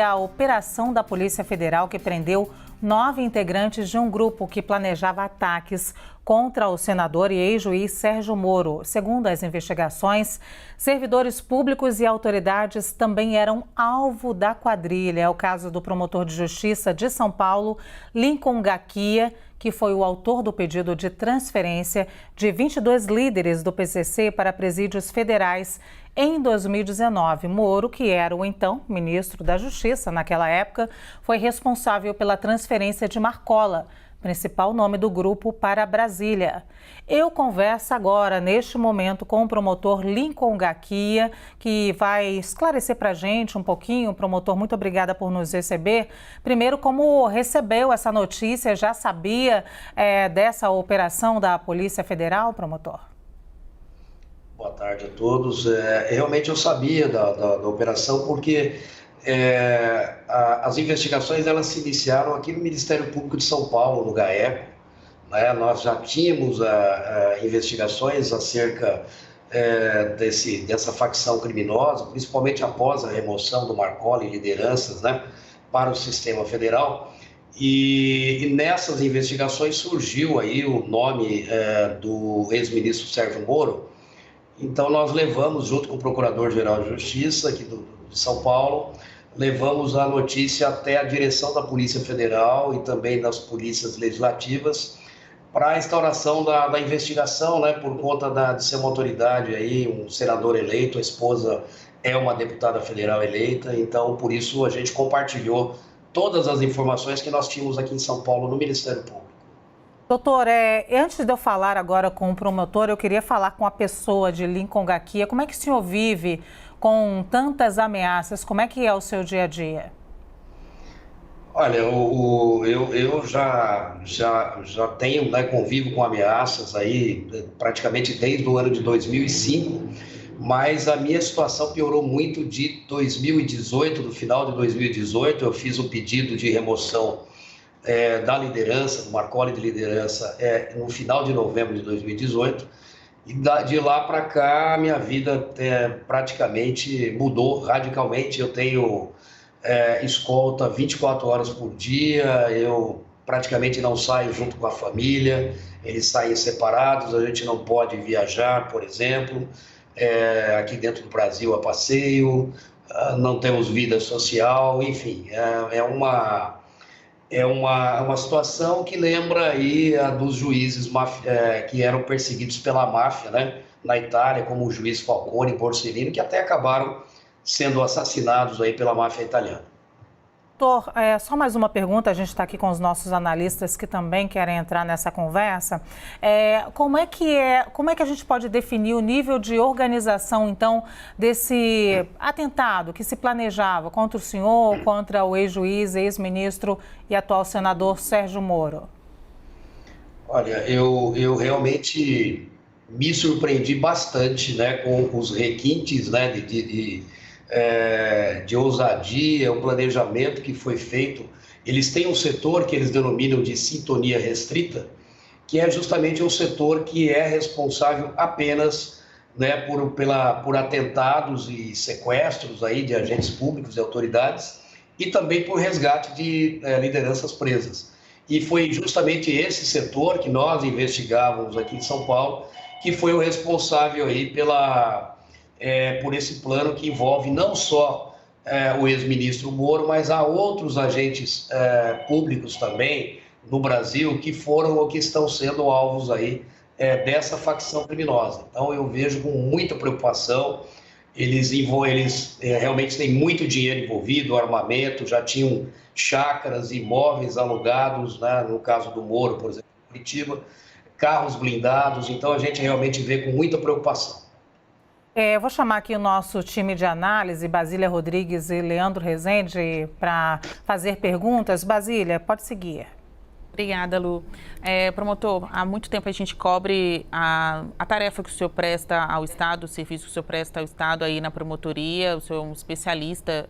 A operação da Polícia Federal que prendeu 9 integrantes de um grupo que planejava ataques contra o senador e ex-juiz Sérgio Moro. Segundo as investigações, servidores públicos e autoridades também eram alvo da quadrilha. É o caso do promotor de justiça de São Paulo, Lincoln Gaquia, que foi o autor do pedido de transferência de 22 líderes do PCC para presídios federais em 2019. Moro, que era o então ministro da Justiça naquela época, foi responsável pela transferência de Marcola, principal nome do grupo, para Brasília. Eu converso agora, neste momento, com o promotor Lincoln Gaquia, que vai esclarecer para a gente um pouquinho. Promotor, muito obrigada por nos receber. Primeiro, como recebeu essa notícia? Já sabia dessa operação da Polícia Federal, promotor? Boa tarde a todos. Realmente eu sabia da operação porque as investigações elas se iniciaram aqui no Ministério Público de São Paulo, no GAECO. Né? Nós já tínhamos investigações acerca dessa facção criminosa, principalmente após a remoção do Marcola e lideranças, né, para o sistema federal. E nessas investigações surgiu aí o nome do ex-ministro Sérgio Moro. Então, nós levamos, junto com o Procurador-Geral de Justiça aqui de São Paulo, levamos a notícia até a direção da Polícia Federal e também das polícias legislativas para a instauração da investigação, né, por conta de ser uma autoridade aí, um senador eleito, a esposa é uma deputada federal eleita, então, por isso, a gente compartilhou todas as informações que nós tínhamos aqui em São Paulo no Ministério Público. Doutor, antes de eu falar agora com o promotor, eu queria falar com a pessoa de Lincoln Gaquia. Como é que o senhor vive com tantas ameaças? Como é que é o seu dia a dia? Olha, eu já tenho, né, convivo com ameaças aí praticamente desde o ano de 2005, mas a minha situação piorou muito de 2018, no final de 2018, eu fiz o pedido de remoção da liderança, do Marcola de liderança, no final de novembro de 2018, e de lá para cá a minha vida praticamente mudou radicalmente. Eu tenho escolta 24 horas por dia, eu praticamente não saio junto com a família, eles saem separados, a gente não pode viajar, por exemplo, aqui dentro do Brasil a passeio, não temos vida social, enfim, é uma situação que lembra aí a dos juízes que eram perseguidos pela máfia, né, na Itália, como o juiz Falcone e Borsellino, que até acabaram sendo assassinados aí pela máfia italiana. Doutor, só mais uma pergunta, a gente está aqui com os nossos analistas que também querem entrar nessa conversa. Como é que a gente pode definir o nível de organização, então, desse atentado que se planejava contra o senhor, contra o ex-juiz, ex-ministro e atual senador Sérgio Moro? Olha, eu realmente me surpreendi bastante, né, com os requintes, né, de ousadia, o planejamento que foi feito. Eles têm um setor que eles denominam de sintonia restrita, que é justamente um setor que é responsável apenas, né, por atentados e sequestros aí de agentes públicos e autoridades, e também por resgate de lideranças presas. E foi justamente esse setor que nós investigávamos aqui em São Paulo, que foi o responsável aí por esse plano que envolve não só o ex-ministro Moro, mas há outros agentes públicos também no Brasil que foram ou que estão sendo alvos aí dessa facção criminosa. Então eu vejo com muita preocupação, eles realmente têm muito dinheiro envolvido, armamento, já tinham chácaras, imóveis alugados, né, no caso do Moro, por exemplo, em Curitiba, carros blindados, então a gente realmente vê com muita preocupação. Eu vou chamar aqui o nosso time de análise, Basília Rodrigues e Leandro Rezende, para fazer perguntas. Basília, pode seguir. Obrigada, Lu. Promotor, há muito tempo a gente cobre a tarefa que o senhor presta ao Estado, o serviço que o senhor presta ao Estado aí na promotoria. O senhor é um especialista,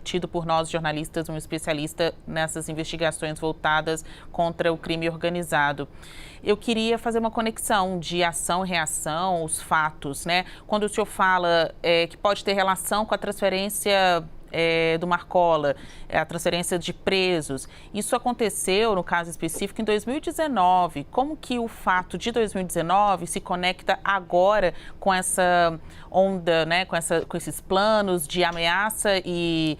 tido por nós jornalistas, um especialista nessas investigações voltadas contra o crime organizado. Eu queria fazer uma conexão de ação e reação, os fatos, né? Quando o senhor fala que pode ter relação com a transferência do Marcola, a transferência de presos, isso aconteceu, no caso específico, em 2019. Como que o fato de 2019 se conecta agora com essa onda, né, com esses planos de ameaça e,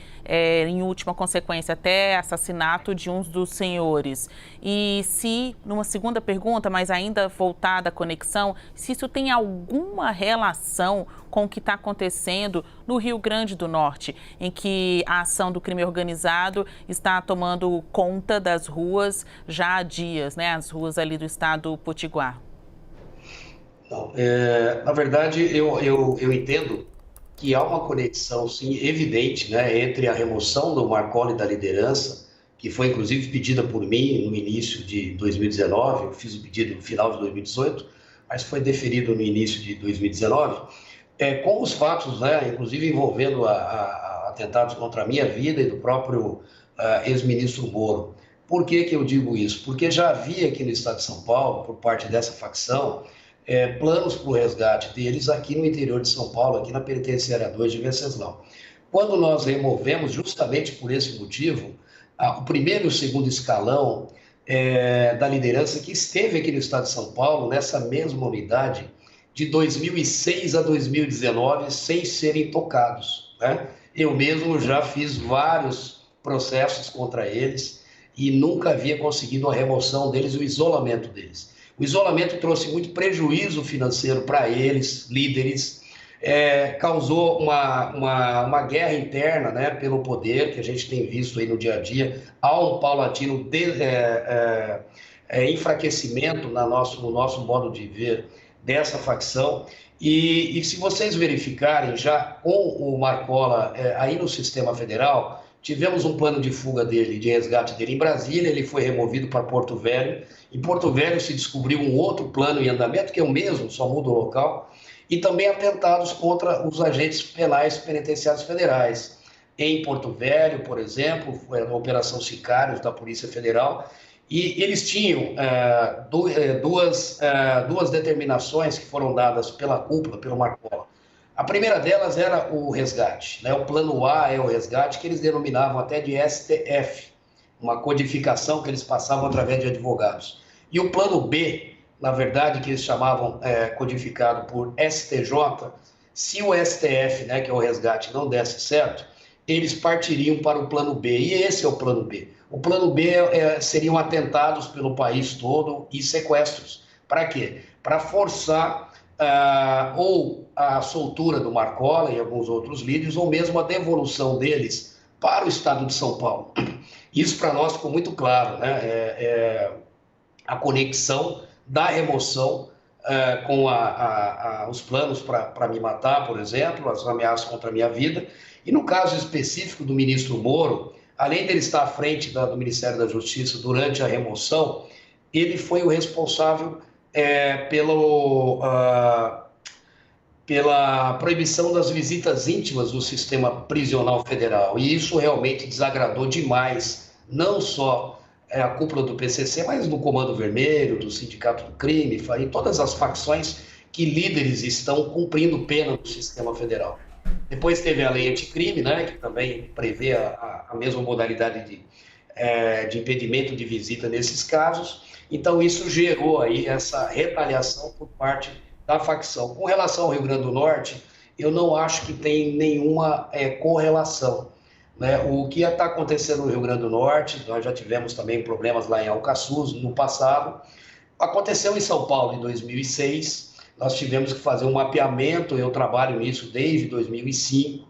em última consequência, até assassinato de um dos senhores? E se, numa segunda pergunta, mas ainda voltada à conexão, se isso tem alguma relação com o que está acontecendo no Rio Grande do Norte, em que a ação do crime organizado está tomando conta das ruas já há dias, né? As ruas ali do estado Potiguar. Não, na verdade, eu entendo que há uma conexão, sim, evidente, né, entre a remoção do Marcola da liderança, que foi inclusive pedida por mim no início de 2019, eu fiz o pedido no final de 2018, mas foi deferido no início de 2019, com os fatos, né, inclusive envolvendo atentados contra a minha vida e do próprio ex-ministro Moro. Por que que eu digo isso? Porque já havia aqui no estado de São Paulo, por parte dessa facção, planos para o resgate deles aqui no interior de São Paulo, aqui na Penitenciária 2 de Venceslau. Quando nós removemos, justamente por esse motivo, o primeiro e o segundo escalão da liderança que esteve aqui no estado de São Paulo, nessa mesma unidade, de 2006 a 2019, sem serem tocados, né? Eu mesmo já fiz vários processos contra eles e nunca havia conseguido a remoção deles, o isolamento deles. O isolamento trouxe muito prejuízo financeiro para eles, líderes, causou uma guerra interna, né, pelo poder, que a gente tem visto aí no dia a dia. Há um paulatino enfraquecimento no nosso modo de ver dessa facção. E se vocês verificarem, já com o Marcola aí no sistema federal, tivemos um plano de fuga dele, de resgate dele em Brasília, ele foi removido para Porto Velho. Em Porto Velho se descobriu um outro plano em andamento, que é o mesmo, só muda o local, e também atentados contra os agentes penais penitenciários federais. Em Porto Velho, por exemplo, foi a Operação Sicários da Polícia Federal, e eles tinham duas determinações que foram dadas pela cúpula, pelo Marcola. A primeira delas era o resgate, né? O plano A é o resgate, que eles denominavam até de STF, uma codificação que eles passavam através de advogados. E o plano B, na verdade, que eles chamavam codificado por STJ, se o STF, né, que é o resgate, não desse certo, eles partiriam para o plano B, e esse é o plano B. O plano B seriam atentados pelo país todo e sequestros. Para quê? Para forçar ou a soltura do Marcola e alguns outros líderes, ou mesmo a devolução deles para o estado de São Paulo. Isso para nós ficou muito claro, né? A conexão da remoção com os planos para me matar, por exemplo, as ameaças contra a minha vida. E no caso específico do ministro Moro, além dele estar à frente do Ministério da Justiça durante a remoção, ele foi o responsável pela proibição das visitas íntimas do sistema prisional federal. E isso realmente desagradou demais, não só a cúpula do PCC, mas do Comando Vermelho, do Sindicato do Crime, e todas as facções que líderes estão cumprindo pena no sistema federal. Depois teve a lei anticrime, né, que também prevê a mesma modalidade de impedimento de visita nesses casos. Então, isso gerou aí essa retaliação por parte da facção. Com relação ao Rio Grande do Norte, eu não acho que tem nenhuma correlação, né? O que está acontecendo no Rio Grande do Norte, nós já tivemos também problemas lá em Alcaçuz no passado, aconteceu em São Paulo em 2006, nós tivemos que fazer um mapeamento, eu trabalho nisso desde 2005,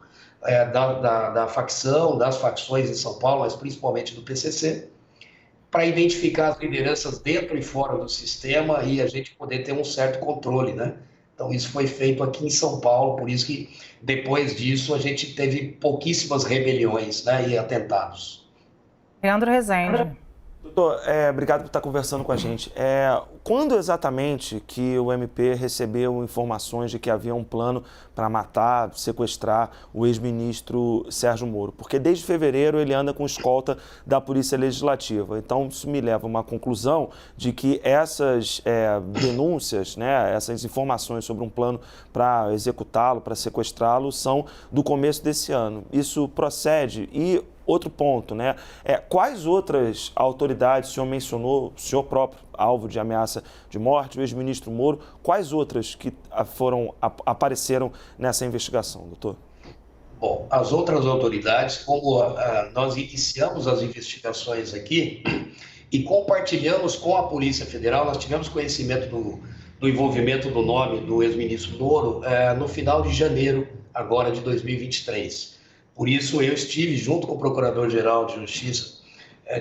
da facção, das facções em São Paulo, mas principalmente do PCC, para identificar as lideranças dentro e fora do sistema e a gente poder ter um certo controle, né? Então, isso foi feito aqui em São Paulo, por isso que depois disso a gente teve pouquíssimas rebeliões, né, e atentados. Leandro Rezende. Doutor, obrigado por estar conversando com a gente. Quando exatamente que o MP recebeu informações de que havia um plano para matar, sequestrar o ex-ministro Sérgio Moro? Porque desde fevereiro ele anda com escolta da Polícia Legislativa. Então isso me leva a uma conclusão de que essas denúncias, né, essas informações sobre um plano para executá-lo, para sequestrá-lo, são do começo desse ano. Isso procede? E outro ponto, né? Quais outras autoridades o senhor mencionou, o senhor próprio, alvo de ameaça de morte, o ex-ministro Moro, quais outras que apareceram nessa investigação, doutor? Bom, as outras autoridades, como nós iniciamos as investigações aqui e compartilhamos com a Polícia Federal, nós tivemos conhecimento do envolvimento do nome do ex-ministro Moro no final de janeiro, agora de 2023. Por isso, eu estive junto com o Procurador-Geral de Justiça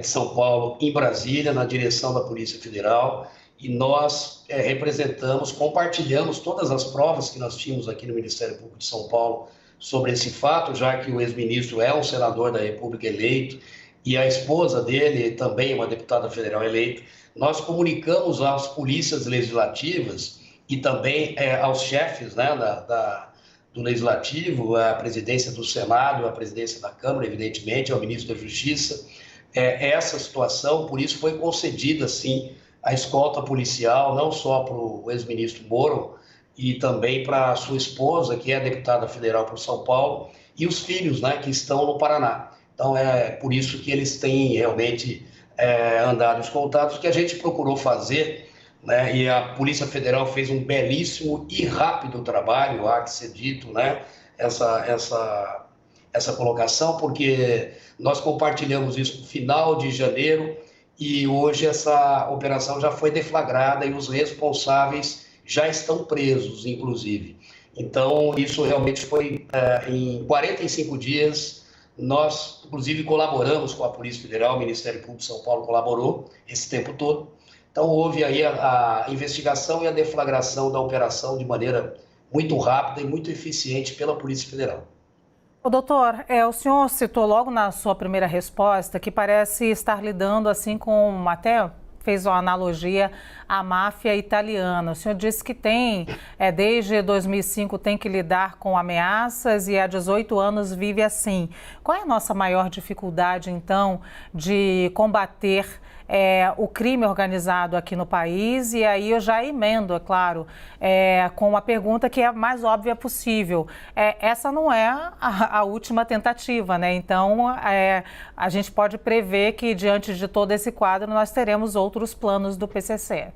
de São Paulo, em Brasília, na direção da Polícia Federal, e nós representamos, compartilhamos todas as provas que nós tínhamos aqui no Ministério Público de São Paulo sobre esse fato, já que o ex-ministro é um senador da República eleito e a esposa dele também é uma deputada federal eleita. Nós comunicamos às polícias legislativas e também aos chefes, né, do Legislativo, a presidência do Senado, a presidência da Câmara, evidentemente, ao ministro da Justiça, essa situação. Por isso foi concedida, sim, a escolta policial, não só para o ex-ministro Moro, e também para a sua esposa, que é deputada federal por São Paulo, e os filhos, né, que estão no Paraná. Então, é por isso que eles têm realmente andado escoltados, o que a gente procurou fazer, né, e a Polícia Federal fez um belíssimo e rápido trabalho, há que ser dito, né, essa colocação, porque nós compartilhamos isso no final de janeiro e hoje essa operação já foi deflagrada e os responsáveis já estão presos, inclusive. Então, isso realmente foi em 45 dias. Nós, inclusive, colaboramos com a Polícia Federal, o Ministério Público de São Paulo colaborou esse tempo todo. Então, houve aí a investigação e a deflagração da operação de maneira muito rápida e muito eficiente pela Polícia Federal. Doutor, o senhor citou logo na sua primeira resposta que parece estar lidando assim com, até fez uma analogia à máfia italiana. O senhor disse que desde 2005 tem que lidar com ameaças e há 18 anos vive assim. Qual é a nossa maior dificuldade, então, de combater o crime organizado aqui no país? E aí eu já emendo, é claro, com uma pergunta que é a mais óbvia possível. Essa não é a última tentativa, né? Então, a gente pode prever que, diante de todo esse quadro, nós teremos outros planos do PCC.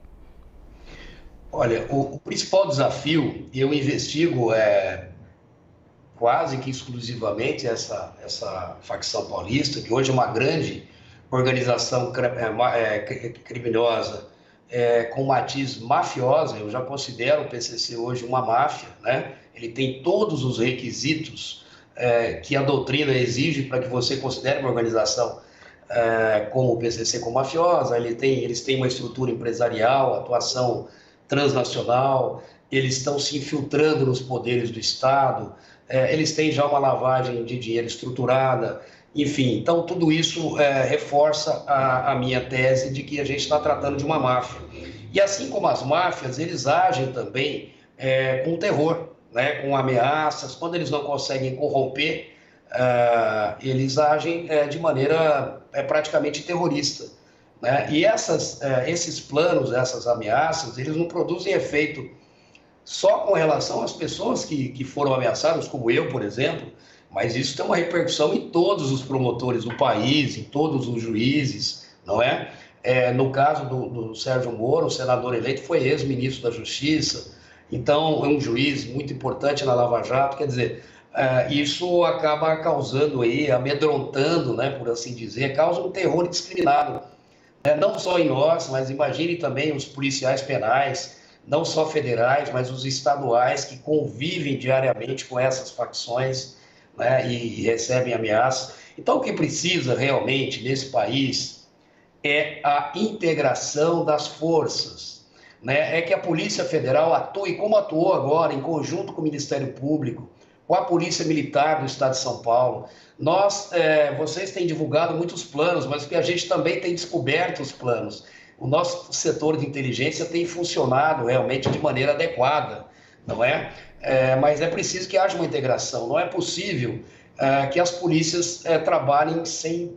Olha, o principal desafio, e eu investigo quase que exclusivamente essa facção paulista, que hoje é uma grande organização criminosa com matiz mafiosa. Eu já considero o PCC hoje uma máfia, né? Ele tem todos os requisitos que a doutrina exige para que você considere uma organização como o PCC como mafiosa. Eles têm uma estrutura empresarial, atuação transnacional, eles estão se infiltrando nos poderes do Estado, eles têm já uma lavagem de dinheiro estruturada. Enfim, então tudo isso reforça a minha tese de que a gente está tratando de uma máfia. E assim como as máfias, eles agem também com terror, né, com ameaças. Quando eles não conseguem corromper, eles agem de maneira praticamente terrorista, né? E esses planos, essas ameaças, eles não produzem efeito só com relação às pessoas que foram ameaçadas, como eu, por exemplo, mas isso tem uma repercussão em todos os promotores do país, em todos os juízes, não é? No caso do Sérgio Moro, o senador eleito foi ex-ministro da Justiça, então é um juiz muito importante na Lava Jato. Quer dizer, isso acaba causando aí, amedrontando, né, por assim dizer, causa um terror indiscriminado, né? Não só em nós, mas imagine também os policiais penais, não só federais, mas os estaduais que convivem diariamente com essas facções, né, e recebem ameaças. Então, o que precisa realmente nesse país é a integração das forças, né? É que a Polícia Federal atue como atuou agora, em conjunto com o Ministério Público, com a Polícia Militar do Estado de São Paulo. Vocês têm divulgado muitos planos, mas que a gente também tem descoberto os planos. O nosso setor de inteligência tem funcionado realmente de maneira adequada, não é? Mas é preciso que haja uma integração. Não é possível que as polícias trabalhem sem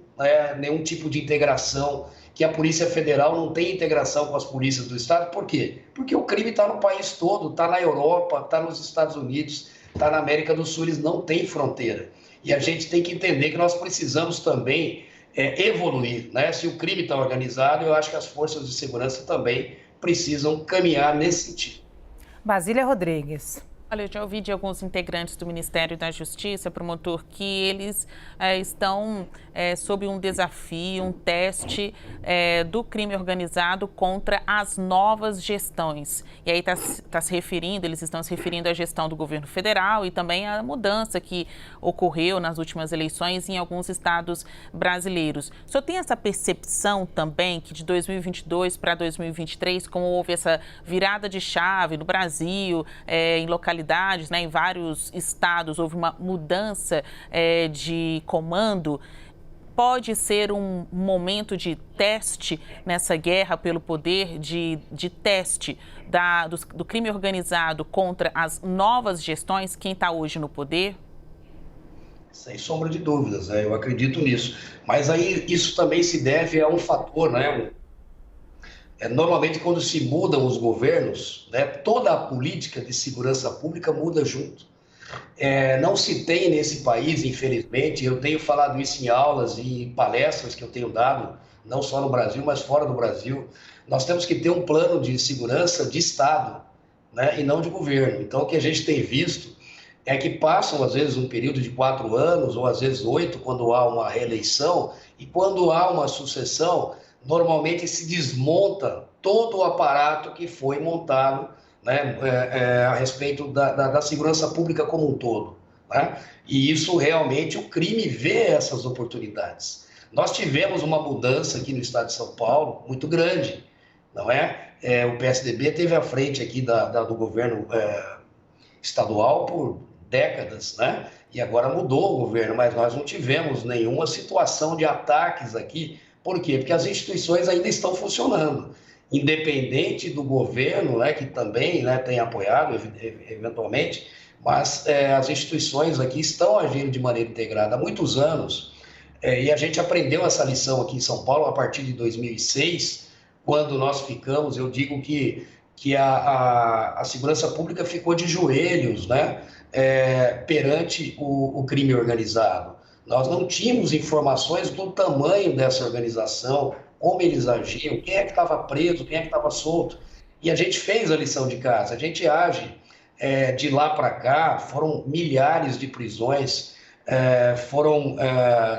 nenhum tipo de integração, que a Polícia Federal não tem integração com as polícias do Estado. Por quê? Porque o crime está no país todo, está na Europa, está nos Estados Unidos, está na América do Sul, eles não têm fronteira. E a gente tem que entender que nós precisamos também evoluir, né? Se o crime está organizado, eu acho que as forças de segurança também precisam caminhar nesse sentido. Basília Rodrigues. Olha, eu já ouvi de alguns integrantes do Ministério da Justiça, promotor, que eles estão sob um desafio, um teste do crime organizado contra as novas gestões. E aí eles estão se referindo à gestão do governo federal e também à mudança que ocorreu nas últimas eleições em alguns estados brasileiros. O senhor tem essa percepção também que de 2022 para 2023, como houve essa virada de chave no Brasil, em localidades, né, em vários estados, houve uma mudança de comando, pode ser um momento de teste nessa guerra pelo poder, de teste do crime organizado contra as novas gestões, quem está hoje no poder? Sem sombra de dúvidas, eu acredito nisso. Mas aí isso também se deve a um fator, né? Normalmente, quando se mudam os governos, né, toda a política de segurança pública muda junto. Não se tem nesse país, infelizmente, eu tenho falado isso em aulas e em palestras que eu tenho dado, não só no Brasil, mas fora do Brasil. Nós temos que ter um plano de segurança de Estado, né, e não de governo. Então, o que a gente tem visto é que passam, às vezes, um período de 4 anos, ou às vezes 8, quando há uma reeleição, e quando há uma sucessão, normalmente se desmonta todo o aparato que foi montado, né, a respeito da segurança pública como um todo, né? E isso realmente, o crime vê essas oportunidades. Nós tivemos uma mudança aqui no estado de São Paulo muito grande, não é? O PSDB teve à frente aqui do governo estadual por décadas, né? E agora mudou o governo, mas nós não tivemos nenhuma situação de ataques aqui. Por quê? Porque as instituições ainda estão funcionando, independente do governo, né, que também, né, tem apoiado eventualmente, mas as instituições aqui estão agindo de maneira integrada há muitos anos, e a gente aprendeu essa lição aqui em São Paulo a partir de 2006, quando nós ficamos, eu digo que a segurança pública ficou de joelhos, né, perante o crime organizado. Nós não tínhamos informações do tamanho dessa organização, como eles agiam, quem é que estava preso, quem é que estava solto. E a gente fez a lição de casa, a gente age de lá para cá, foram milhares de prisões, foram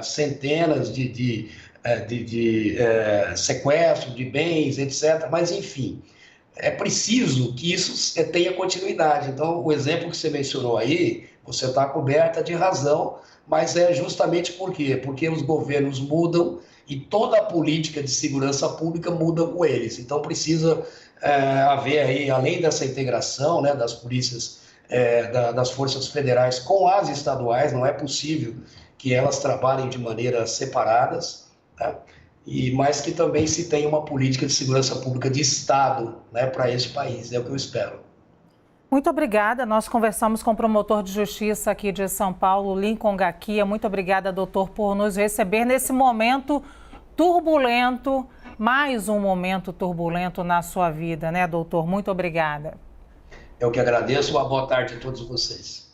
centenas de sequestro de bens, etc. Mas, enfim, é preciso que isso tenha continuidade. Então, o exemplo que você mencionou aí, você está coberta de razão, mas é justamente por quê? Porque os governos mudam e toda a política de segurança pública muda com eles. Então, precisa haver aí, além dessa integração, né, das polícias, das forças federais com as estaduais, não é possível que elas trabalhem de maneiras separadas, né? Mas que também se tenha uma política de segurança pública de Estado, né, para esse país, é o que eu espero. Muito obrigada. Nós conversamos com o promotor de justiça aqui de São Paulo, Lincoln Gaquia. Muito obrigada, doutor, por nos receber nesse momento turbulento, mais um momento turbulento na sua vida, né, doutor? Muito obrigada. Eu que agradeço. Uma boa tarde a todos vocês.